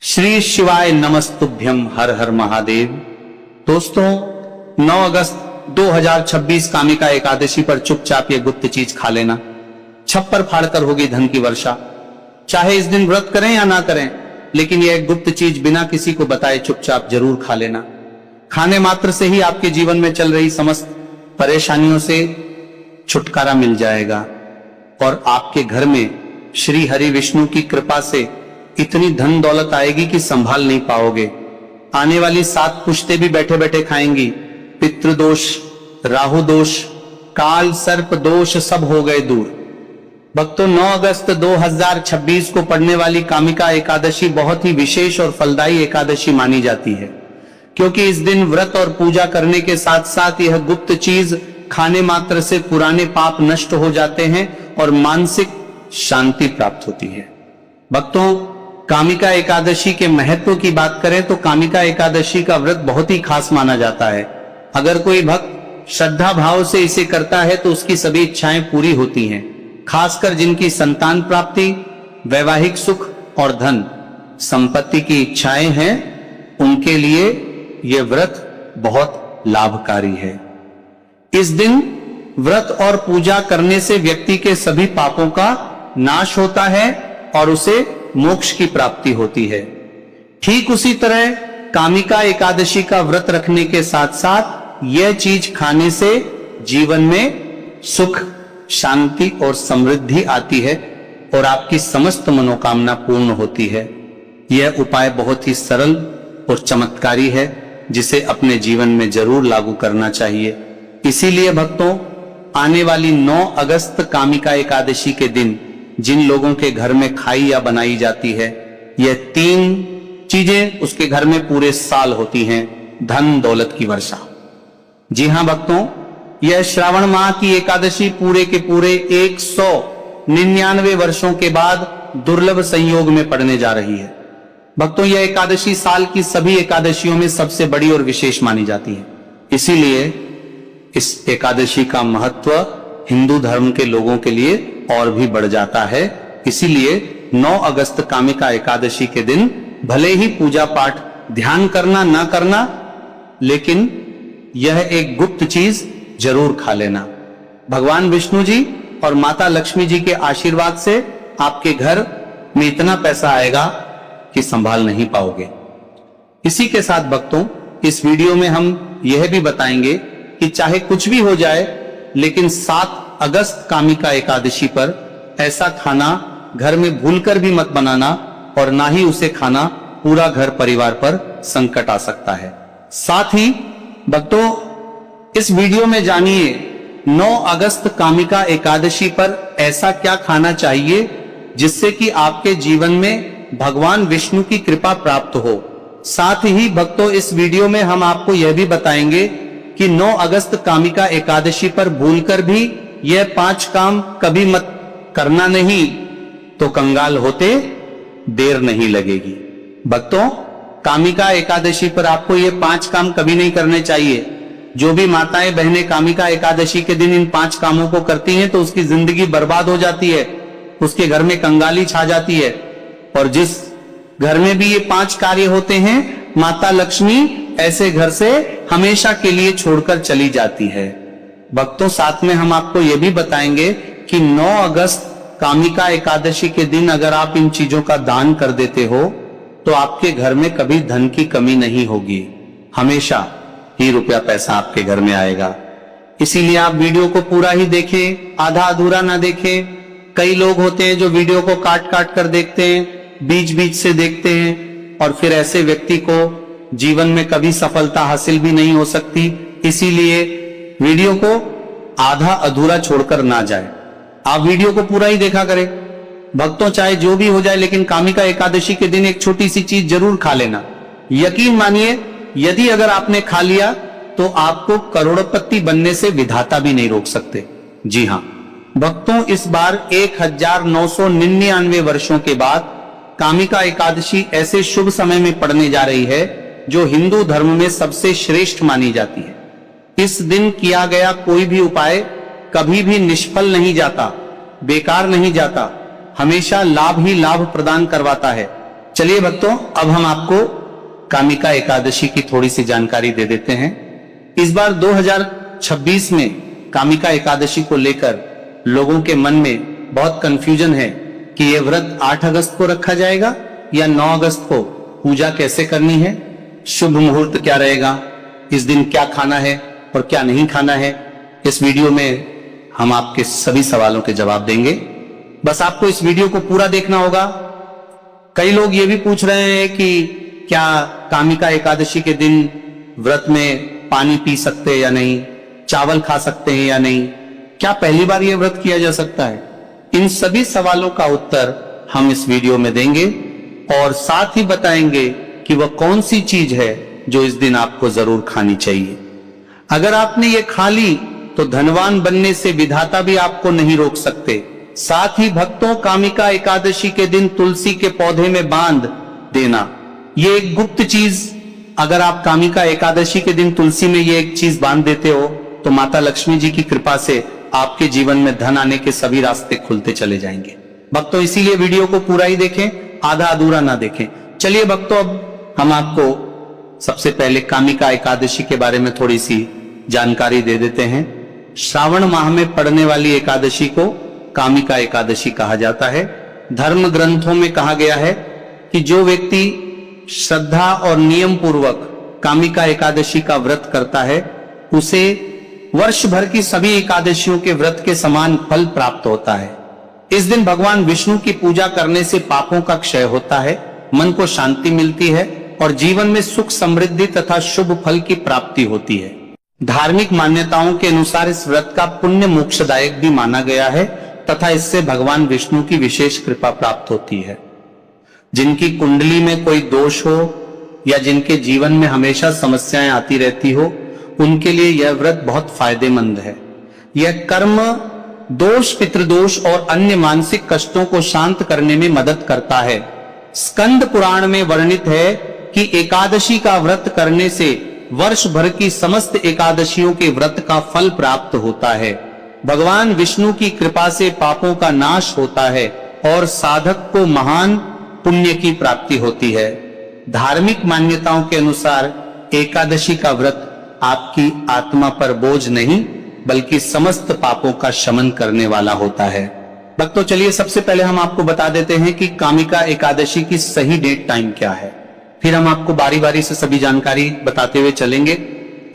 श्री शिवाय नमस्तुभ्यम, हर हर महादेव। दोस्तों, 9 अगस्त 2026 कामिका एकादशी पर चुपचाप ये गुप्त चीज खा लेना। छप्पर फाड़कर होगी धन की वर्षा। चाहे इस दिन व्रत करें या ना करें, लेकिन यह गुप्त चीज बिना किसी को बताए चुपचाप जरूर खा लेना। खाने मात्र से ही आपके जीवन में चल रही समस्त परेशानियों से छुटकारा मिल जाएगा और आपके घर में श्री हरि विष्णु की कृपा से इतनी धन दौलत आएगी कि संभाल नहीं पाओगे। आने वाली 7 पुश्ते भी बैठे बैठे खाएंगी। पितृदोष, राहु दोष, काल सर्प दोष सब हो गए दूर। भक्तों, 9 अगस्त 2026 को पड़ने वाली कामिका एकादशी बहुत ही विशेष और फलदायी एकादशी मानी जाती है, क्योंकि इस दिन व्रत और पूजा करने के साथ साथ यह गुप्त चीज खाने मात्र से पुराने पाप नष्ट हो जाते हैं और मानसिक शांति प्राप्त होती है। भक्तों, कामिका एकादशी के महत्व की बात करें तो कामिका एकादशी का व्रत बहुत ही खास माना जाता है। अगर कोई भक्त श्रद्धा भाव से इसे करता है तो उसकी सभी इच्छाएं पूरी होती हैं। खासकर जिनकी संतान प्राप्ति, वैवाहिक सुख और धन संपत्ति की इच्छाएं हैं, उनके लिए यह व्रत बहुत लाभकारी है। इस दिन व्रत और पूजा करने से व्यक्ति के सभी पापों का नाश होता है और उसे मोक्ष की प्राप्ति होती है। ठीक उसी तरह कामिका एकादशी का व्रत रखने के साथ साथ यह चीज खाने से जीवन में सुख, शांति और समृद्धि आती है और आपकी समस्त मनोकामना पूर्ण होती है। यह उपाय बहुत ही सरल और चमत्कारी है, जिसे अपने जीवन में जरूर लागू करना चाहिए। इसीलिए भक्तों, आने वाली 9 अगस्त कामिका एकादशी के दिन जिन लोगों के घर में खाई या बनाई जाती है, यह 3 चीजें उसके घर में पूरे साल होती हैं। धन दौलत की वर्षा। जी हां भक्तों, यह श्रावण माह की एकादशी पूरे के पूरे 199 वर्षों के बाद दुर्लभ संयोग में पड़ने जा रही है। भक्तों, यह एकादशी साल की सभी एकादशियों में सबसे बड़ी और विशेष मानी जाती है। इसीलिए इस एकादशी का महत्व हिंदू धर्म के लोगों के लिए और भी बढ़ जाता है। इसीलिए 9 अगस्त कामिका एकादशी के दिन भले ही पूजा पाठ ध्यान करना ना करना, लेकिन यह एक गुप्त चीज जरूर खा लेना। भगवान विष्णु जी और माता लक्ष्मी जी के आशीर्वाद से आपके घर में इतना पैसा आएगा कि संभाल नहीं पाओगे। इसी के साथ भक्तों, इस वीडियो में हम यह भी बताएंगे कि चाहे कुछ भी हो जाए, लेकिन 7 अगस्त कामिका एकादशी पर ऐसा खाना घर में भूलकर भी मत बनाना और ना ही उसे खाना पूरा घर परिवार पर संकट आ सकता है। साथ ही भक्तों, इस वीडियो में जानिए 9 अगस्त कामिका एकादशी पर ऐसा क्या खाना चाहिए जिससे कि आपके जीवन में भगवान विष्णु की कृपा प्राप्त हो। साथ ही भक्तों, इस वीडियो में हम आपको यह भी बताएंगे कि 9 अगस्त कामिका एकादशी पर भूलकर भी यह 5 काम कभी मत करना नहीं, तो कंगाल होते देर नहीं लगेगी। भक्तों, कामिका एकादशी पर आपको ये 5 काम कभी नहीं करने चाहिए। जो भी माताएं बहनें कामिका एकादशी के दिन इन 5 कामों को करती हैं तो उसकी जिंदगी बर्बाद हो जाती है, उसके घर में कंगाली छा जाती है। और जिस घर में भी ये 5 कार्य होते हैं, माता लक्ष्मी ऐसे घर से हमेशा के लिए छोड़कर चली जाती है। भक्तों, साथ में हम आपको यह भी बताएंगे कि 9 अगस्त कामिका एकादशी के दिन अगर आप इन चीजों का दान कर देते हो तो आपके घर में कभी धन की कमी नहीं होगी। हमेशा ही रुपया पैसा आपके घर में आएगा। इसीलिए आप वीडियो को पूरा ही देखें, आधा अधूरा ना देखें। कई लोग होते हैं जो वीडियो को काट काट कर देखते हैं, बीच बीच से देखते हैं, और फिर ऐसे व्यक्ति को जीवन में कभी सफलता हासिल भी नहीं हो सकती। इसीलिए वीडियो को आधा अधूरा छोड़कर ना जाए, आप वीडियो को पूरा ही देखा करें। भक्तों, चाहे जो भी हो जाए, लेकिन कामिका एकादशी के दिन एक छोटी सी चीज जरूर खा लेना। यकीन मानिए, यदि अगर आपने खा लिया तो आपको करोड़पति बनने से विधाता भी नहीं रोक सकते। जी हां भक्तों, इस बार 1999 वर्षों के बाद कामिका एकादशी ऐसे शुभ समय में पड़ने जा रही है जो हिंदू धर्म में सबसे श्रेष्ठ मानी जाती है। इस दिन किया गया कोई भी उपाय कभी भी निष्फल नहीं जाता, बेकार नहीं जाता, हमेशा लाभ ही लाभ प्रदान करवाता है। चलिए भक्तों, अब हम आपको कामिका एकादशी की थोड़ी सी जानकारी दे देते हैं। इस बार 2026 में कामिका एकादशी को लेकर लोगों के मन में बहुत कंफ्यूजन है कि यह व्रत 8 अगस्त को रखा जाएगा या 9 अगस्त को, पूजा कैसे करनी है, शुभ मुहूर्त क्या रहेगा, इस दिन क्या खाना है और क्या नहीं खाना है। इस वीडियो में हम आपके सभी सवालों के जवाब देंगे। बस आपको इस वीडियो को पूरा देखना होगा। कई लोग ये भी पूछ रहे हैं कि क्या कामिका एकादशी के दिन व्रत में पानी पी सकते हैं या नहीं, चावल खा सकते हैं या नहीं, क्या पहली बार यह व्रत किया जा सकता है। इन सभी सवालों का उत्तर हम इस वीडियो में देंगे और साथ ही बताएंगे कि वह कौन सी चीज है जो इस दिन आपको जरूर खानी चाहिए। अगर आपने ये खा ली तो धनवान बनने से विधाता भी आपको नहीं रोक सकते। साथ ही भक्तों, कामिका एकादशी के दिन तुलसी के पौधे में बांध देना, ये एक गुप्त चीज, अगर आप कामिका एकादशी के दिन तुलसी में ये एक चीज बांध देते हो तो माता लक्ष्मी जी की कृपा से आपके जीवन में धन आने के सभी रास्ते खुलते चले जाएंगे। भक्तों, इसीलिए वीडियो को पूरा ही देखें, आधा अधूरा ना देखें। चलिए भक्तों, अब हम आपको सबसे पहले कामिका एकादशी के बारे में थोड़ी सी जानकारी दे देते हैं। श्रावण माह में पड़ने वाली एकादशी को कामिका एकादशी कहा जाता है। धर्म ग्रंथों में कहा गया है कि जो व्यक्ति श्रद्धा और नियम पूर्वक कामिका एकादशी का व्रत करता है उसे वर्ष भर की सभी एकादशियों के व्रत के समान फल प्राप्त होता है। इस दिन भगवान विष्णु की पूजा करने से पापों का क्षय होता है, मन को शांति मिलती है और जीवन में सुख समृद्धि तथा शुभ फल की प्राप्ति होती है। धार्मिक मान्यताओं के अनुसार इस व्रत का पुण्य मोक्षदायक भी माना गया है तथा इससे भगवान विष्णु की विशेष कृपा प्राप्त होती है। जिनकी कुंडली में कोई दोष हो या जिनके जीवन में हमेशा समस्याएं आती रहती हो, उनके लिए यह व्रत बहुत फायदेमंद है। यह कर्म दोष, पितृदोष और अन्य मानसिक कष्टों को शांत करने में मदद करता है। स्कंद पुराण में वर्णित है कि एकादशी का व्रत करने से वर्ष भर की समस्त एकादशियों के व्रत का फल प्राप्त होता है। भगवान विष्णु की कृपा से पापों का नाश होता है और साधक को महान पुण्य की प्राप्ति होती है। धार्मिक मान्यताओं के अनुसार एकादशी का व्रत आपकी आत्मा पर बोझ नहीं बल्कि समस्त पापों का शमन करने वाला होता है। भक्तों, चलिए सबसे पहले हम आपको बता देते हैं कि कामिका एकादशी की सही डेट टाइम क्या है। फिर हम आपको बारी बारी से सभी जानकारी बताते हुए चलेंगे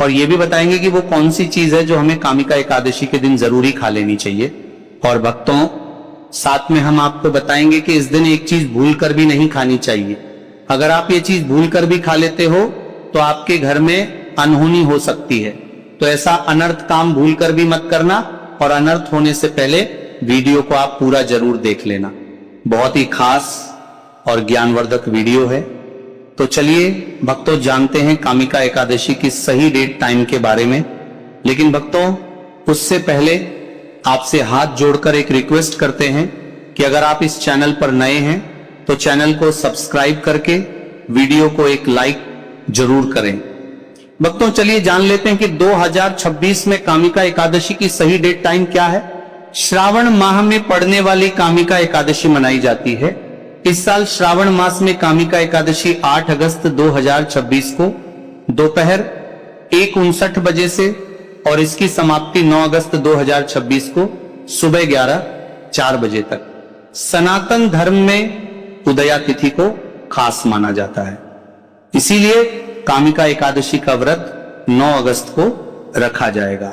और ये भी बताएंगे कि वो कौन सी चीज है जो हमें कामिका एकादशी के दिन जरूरी खा लेनी चाहिए। और भक्तों, साथ में हम आपको बताएंगे कि इस दिन एक चीज भूल कर भी नहीं खानी चाहिए। अगर आप ये चीज भूल कर भी खा लेते हो तो आपके घर में अनहोनी हो सकती है। तो ऐसा अनर्थ काम भूल कर भी मत करना और अनर्थ होने से पहले वीडियो को आप पूरा जरूर देख लेना। बहुत ही खास और ज्ञानवर्धक वीडियो है। तो चलिए भक्तों, जानते हैं कामिका एकादशी की सही डेट टाइम के बारे में। लेकिन भक्तों, उससे पहले आपसे हाथ जोड़कर एक रिक्वेस्ट करते हैं कि अगर आप इस चैनल पर नए हैं तो चैनल को सब्सक्राइब करके वीडियो को एक लाइक जरूर करें। भक्तों, चलिए जान लेते हैं कि 2026 में कामिका एकादशी की सही डेट टाइम क्या है। श्रावण माह में पड़ने वाली कामिका एकादशी मनाई जाती है। इस साल श्रावण मास में कामिका एकादशी 8 अगस्त 2026 को दोपहर 1:59 बजे से और इसकी समाप्ति 9 अगस्त 2026 को सुबह 11:04 बजे तक। सनातन धर्म में उदया तिथि को खास माना जाता है, इसीलिए कामिका एकादशी का व्रत 9 अगस्त को रखा जाएगा।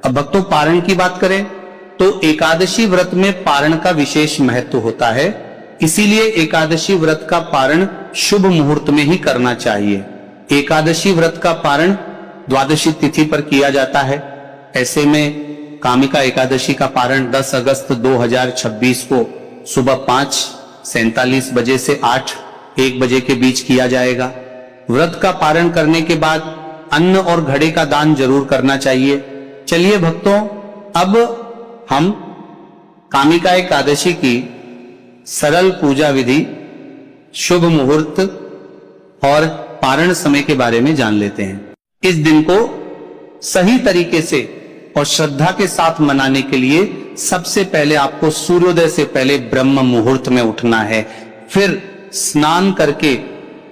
अब भक्तों, पारण की बात करें तो एकादशी व्रत में पारण का विशेष महत्व होता है, इसीलिए एकादशी व्रत का पारण शुभ मुहूर्त में ही करना चाहिए। एकादशी व्रत का पारण द्वादशी तिथि पर किया जाता है। ऐसे में कामिका एकादशी का पारण 10 अगस्त 2026 को सुबह 5:47 बजे से 8:01 बजे के बीच किया जाएगा। व्रत का पारण करने के बाद अन्न और घड़े का दान जरूर करना चाहिए। चलिए भक्तों, अब हम कामिका एकादशी की सरल पूजा विधि, शुभ मुहूर्त और पारण समय के बारे में जान लेते हैं। इस दिन को सही तरीके से और श्रद्धा के साथ मनाने के लिए सबसे पहले आपको सूर्योदय से पहले ब्रह्म मुहूर्त में उठना है। फिर स्नान करके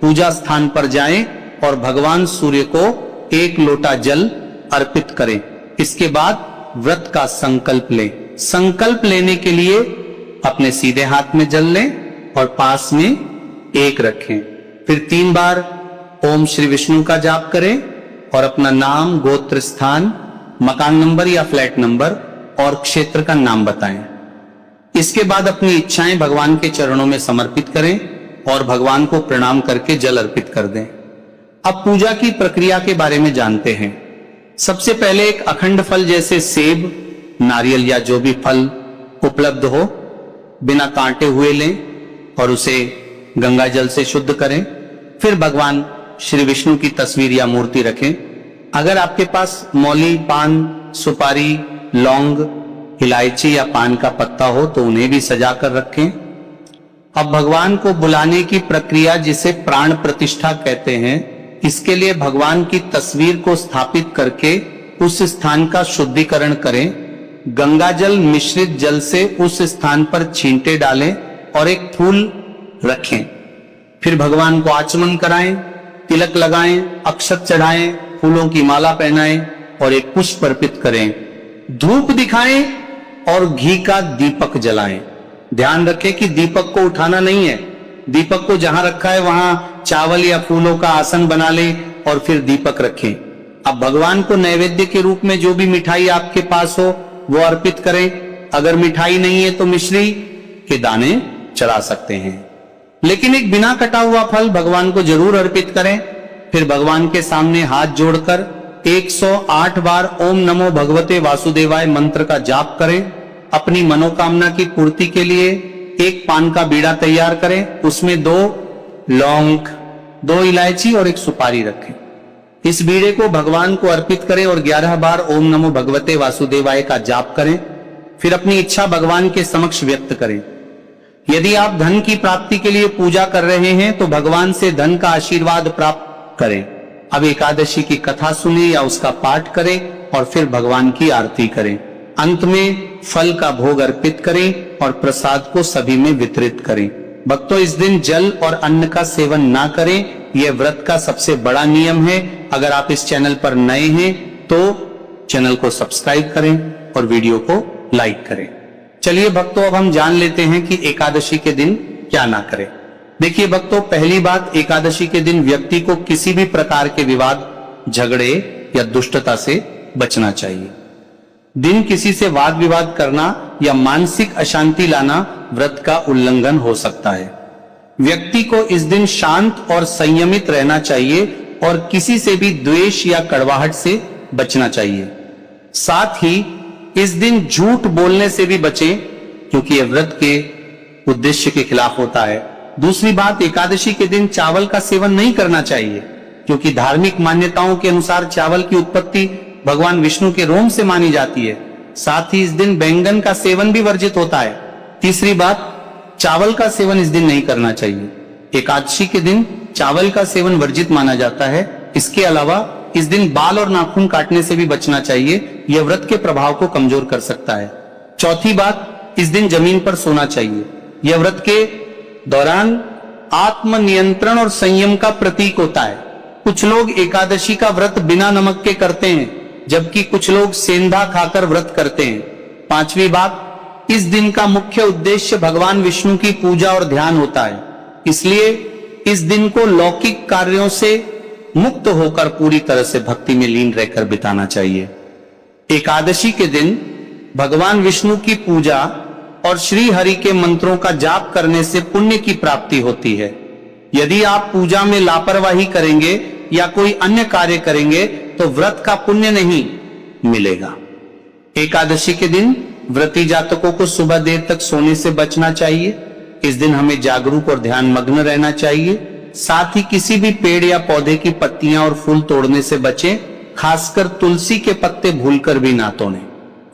पूजा स्थान पर जाएं और भगवान सूर्य को 1 लोटा जल अर्पित करें। इसके बाद व्रत का संकल्प लें। संकल्प लेने के लिए अपने सीधे हाथ में जल लें और पास में 1 रखें। फिर 3 बार ओम श्री विष्णु का जाप करें और अपना नाम, गोत्र, स्थान, मकान नंबर या फ्लैट नंबर और क्षेत्र का नाम बताएं। इसके बाद अपनी इच्छाएं भगवान के चरणों में समर्पित करें और भगवान को प्रणाम करके जल अर्पित कर दें। अब पूजा की प्रक्रिया के बारे में जानते हैं। सबसे पहले एक अखंड फल जैसे सेब, नारियल या जो भी फल उपलब्ध हो बिना कांटे हुए लें और उसे गंगा जल से शुद्ध करें। फिर भगवान श्री विष्णु की तस्वीर या मूर्ति रखें। अगर आपके पास मौली, पान, सुपारी, लौंग, इलायची या पान का पत्ता हो तो उन्हें भी सजा कर रखें। अब भगवान को बुलाने की प्रक्रिया, जिसे प्राण प्रतिष्ठा कहते हैं, इसके लिए भगवान की तस्वीर को स्थापित करके उस स्थान का शुद्धिकरण करें। गंगा जल मिश्रित जल से उस स्थान पर छींटे डालें और एक फूल रखें। फिर भगवान को आचमन कराएं, तिलक लगाएं, अक्षत चढ़ाएं, फूलों की माला पहनाएं और एक पुष्प अर्पित करें। धूप दिखाएं और घी का दीपक जलाएं। ध्यान रखें कि दीपक को उठाना नहीं है। दीपक को जहां रखा है वहां चावल या फूलों का आसन बना ले और फिर दीपक रखें। अब भगवान को नैवेद्य के रूप में जो भी मिठाई आपके पास हो वो अर्पित करें। अगर मिठाई नहीं है तो मिश्री के दाने चढ़ा सकते हैं, लेकिन एक बिना कटा हुआ फल भगवान को जरूर अर्पित करें। फिर भगवान के सामने हाथ जोड़कर 108 बार ओम नमो भगवते वासुदेवाय मंत्र का जाप करें। अपनी मनोकामना की पूर्ति के लिए एक पान का बीड़ा तैयार करें, उसमें 2 लौंग, 2 इलायची और 1 सुपारी रखें। इस बीड़े को भगवान को अर्पित करें और 11 बार ओम नमो भगवते वासुदेवाय का जाप करें। फिर अपनी इच्छा भगवान के समक्ष व्यक्त करें। यदि आप धन की प्राप्ति के लिए पूजा कर रहे हैं तो भगवान से धन का आशीर्वाद प्राप्त करें। अब एकादशी की कथा सुने या उसका पाठ करें और फिर भगवान की आरती करें। अंत में फल का भोग अर्पित करें और प्रसाद को सभी में वितरित करें। भक्तों, इस दिन जल और अन्न का सेवन ना करें, यह व्रत का सबसे बड़ा नियम है। अगर आप इस चैनल पर नए हैं तो चैनल को सब्सक्राइब करें और वीडियो को लाइक करें। चलिए भक्तों, अब हम जान लेते हैं कि एकादशी के दिन क्या ना करें। देखिए भक्तों, पहली बात, एकादशी के दिन व्यक्ति को किसी भी प्रकार के विवाद, झगड़े या दुष्टता से बचना चाहिए। दिन किसी से वाद विवाद करना या मानसिक अशांति लाना व्रत का उल्लंघन हो सकता है। व्यक्ति को इस दिन शांत और संयमित रहना चाहिए और किसी से भी द्वेष या कड़वाहट से बचना चाहिए। साथ ही इस दिन झूठ बोलने से भी बचें, क्योंकि यह व्रत के उद्देश्य के खिलाफ होता है। दूसरी बात, एकादशी के दिन चावल का सेवन नहीं करना चाहिए, क्योंकि धार्मिक मान्यताओं के अनुसार चावल की उत्पत्ति भगवान विष्णु के रोम से मानी जाती है। साथ ही इस दिन बैंगन का सेवन भी वर्जित होता है। तीसरी बात, चावल का सेवन इस दिन नहीं करना चाहिए। एकादशी के दिन चावल का सेवन वर्जित माना जाता है। इसके अलावा इस दिन बाल और नाखून काटने से भी बचना चाहिए, यह व्रत के प्रभाव को कमजोर कर सकता है। चौथी बात, इस दिन जमीन पर सोना चाहिए। यह व्रत के दौरान आत्मनियंत्रण और संयम का प्रतीक होता है। कुछ लोग एकादशी का व्रत बिना नमक के करते हैं, जबकि कुछ लोग सेंधा खाकर व्रत करते हैं। पांचवी बात, इस दिन का मुख्य उद्देश्य भगवान विष्णु की पूजा और ध्यान होता है, इसलिए इस दिन को लौकिक कार्यों से मुक्त होकर पूरी तरह से भक्ति में लीन रहकर बिताना चाहिए। एकादशी के दिन भगवान विष्णु की पूजा और श्री हरि के मंत्रों का जाप करने से पुण्य की प्राप्ति होती है। यदि आप पूजा में लापरवाही करेंगे या कोई अन्य कार्य करेंगे तो व्रत का पुण्य नहीं मिलेगा। एकादशी के दिन व्रती जातकों को सुबह देर तक सोने से बचना चाहिए। इस दिन हमें जागरूक और ध्यान मग्न रहना चाहिए। साथ ही किसी भी पेड़ या पौधे की पत्तियां और फूल तोड़ने से बचें, खासकर तुलसी के पत्ते भूलकर भी ना तोड़ें।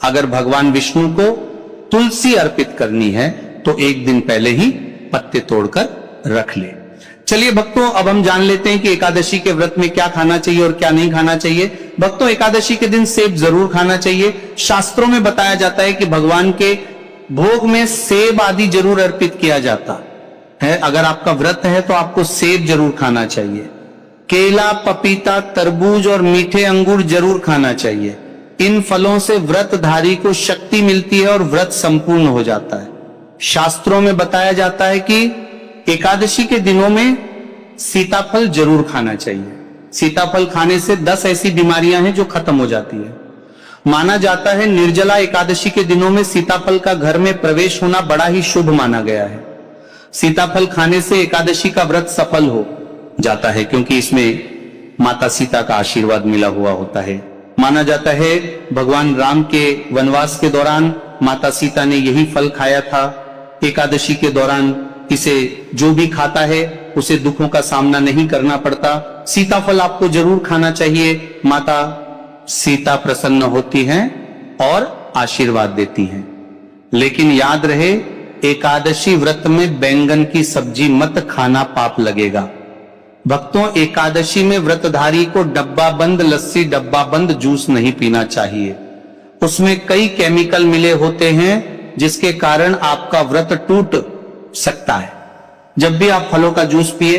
अगर भगवान विष्णु को तुलसी अर्पित करनी है तो एक दिन पहले ही पत्ते तोड़कर रख ले। चलिए भक्तों, अब हम जान लेते हैं कि एकादशी के व्रत में क्या खाना चाहिए और क्या नहीं खाना चाहिए। भक्तों, एकादशी के दिन सेब जरूर खाना चाहिए। शास्त्रों में बताया जाता है कि भगवान के भोग में सेब आदि जरूर अर्पित किया जाता। है। अगर आपका व्रत है तो आपको सेब जरूर खाना चाहिए, केला, पपीता, तरबूज और मीठे अंगूर जरूर खाना चाहिए। इन फलों से व्रतधारी को शक्ति मिलती है और व्रत संपूर्ण हो जाता है। शास्त्रों में बताया जाता है कि एकादशी के दिनों में सीताफल जरूर खाना चाहिए। सीताफल खाने से 10 ऐसी बीमारियां हैं जो खत्म हो जाती है। माना जाता है निर्जला एकादशी के दिनों में सीताफल का घर में प्रवेश होना बड़ा ही शुभ माना गया है। सीताफल खाने से एकादशी का व्रत सफल हो जाता है, क्योंकि इसमें माता सीता का आशीर्वाद मिला हुआ होता है। माना जाता है भगवान राम के वनवास के दौरान माता सीता ने यही फल खाया था। एकादशी के दौरान इसे जो भी खाता है उसे दुखों का सामना नहीं करना पड़ता। सीताफल आपको जरूर खाना चाहिए। माता सीता प्रसन्न होती हैं और आशीर्वाद देती हैं। लेकिन याद रहे, एकादशी व्रत में बैंगन की सब्जी मत खाना, पाप लगेगा। भक्तों, एकादशी में व्रतधारी को डब्बा बंद लस्सी, डब्बा बंद जूस नहीं पीना चाहिए। उसमें कई केमिकल मिले होते हैं जिसके कारण आपका व्रत टूट सकता है। जब भी आप फलों का जूस पिए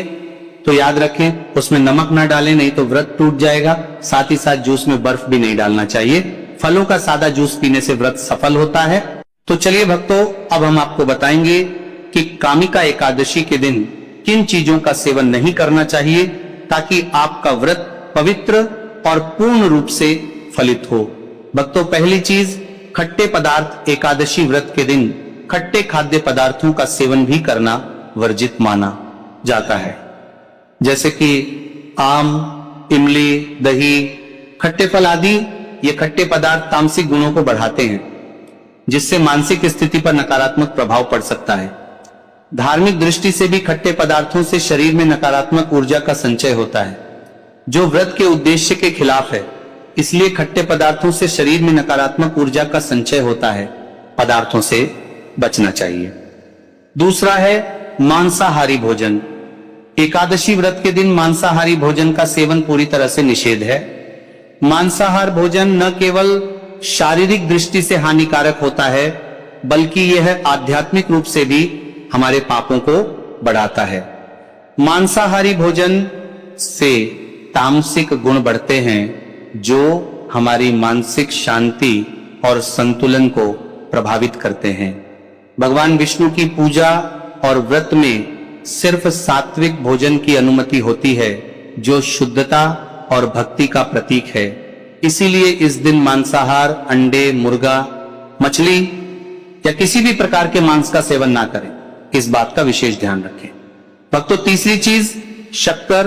तो याद रखें उसमें नमक ना डालें, नहीं तो व्रत टूट जाएगा। साथ ही साथ जूस में बर्फ भी नहीं डालना चाहिए। फलों का सादा जूस पीने से व्रत सफल होता है। तो चलिए भक्तों, अब हम आपको बताएंगे कि कामिका एकादशी के दिन किन चीजों का सेवन नहीं करना चाहिए ताकि आपका व्रत पवित्र और पूर्ण रूप से फलित हो। भक्तों, पहली चीज, खट्टे पदार्थ एकादशी व्रत के दिन खट्टे खाद्य पदार्थों का सेवन भी करना वर्जित माना जाता है, जैसे कि आम, इमली, दही, खट्टे फल आदि। ये खट्टे पदार्थ तामसिक गुणों को बढ़ाते हैं, जिससे मानसिक स्थिति पर नकारात्मक प्रभाव पड़ सकता है। धार्मिक दृष्टि से भी खट्टे पदार्थों से शरीर में नकारात्मक ऊर्जा का संचय होता है, जो व्रत के उद्देश्य के खिलाफ है। इसलिए खट्टे पदार्थों से शरीर में नकारात्मक ऊर्जा का संचय होता है, पदार्थों से बचना चाहिए। दूसरा है मांसाहारी भोजन। एकादशी व्रत के दिन मांसाहारी भोजन का सेवन पूरी तरह से निषेध है। मांसाहार भोजन न केवल शारीरिक दृष्टि से हानिकारक होता है, बल्कि यह आध्यात्मिक रूप से भी हमारे पापों को बढ़ाता है। मांसाहारी भोजन से तामसिक गुण बढ़ते हैं, जो हमारी मानसिक शांति और संतुलन को प्रभावित करते हैं। भगवान विष्णु की पूजा और व्रत में सिर्फ सात्विक भोजन की अनुमति होती है, जो शुद्धता और भक्ति का प्रतीक है। इसीलिए इस दिन मांसाहार, अंडे, मुर्गा, मछली या किसी भी प्रकार के मांस का सेवन ना करें। इस बात का विशेष ध्यान रखें। भक्तों, तीसरी चीज, शक्कर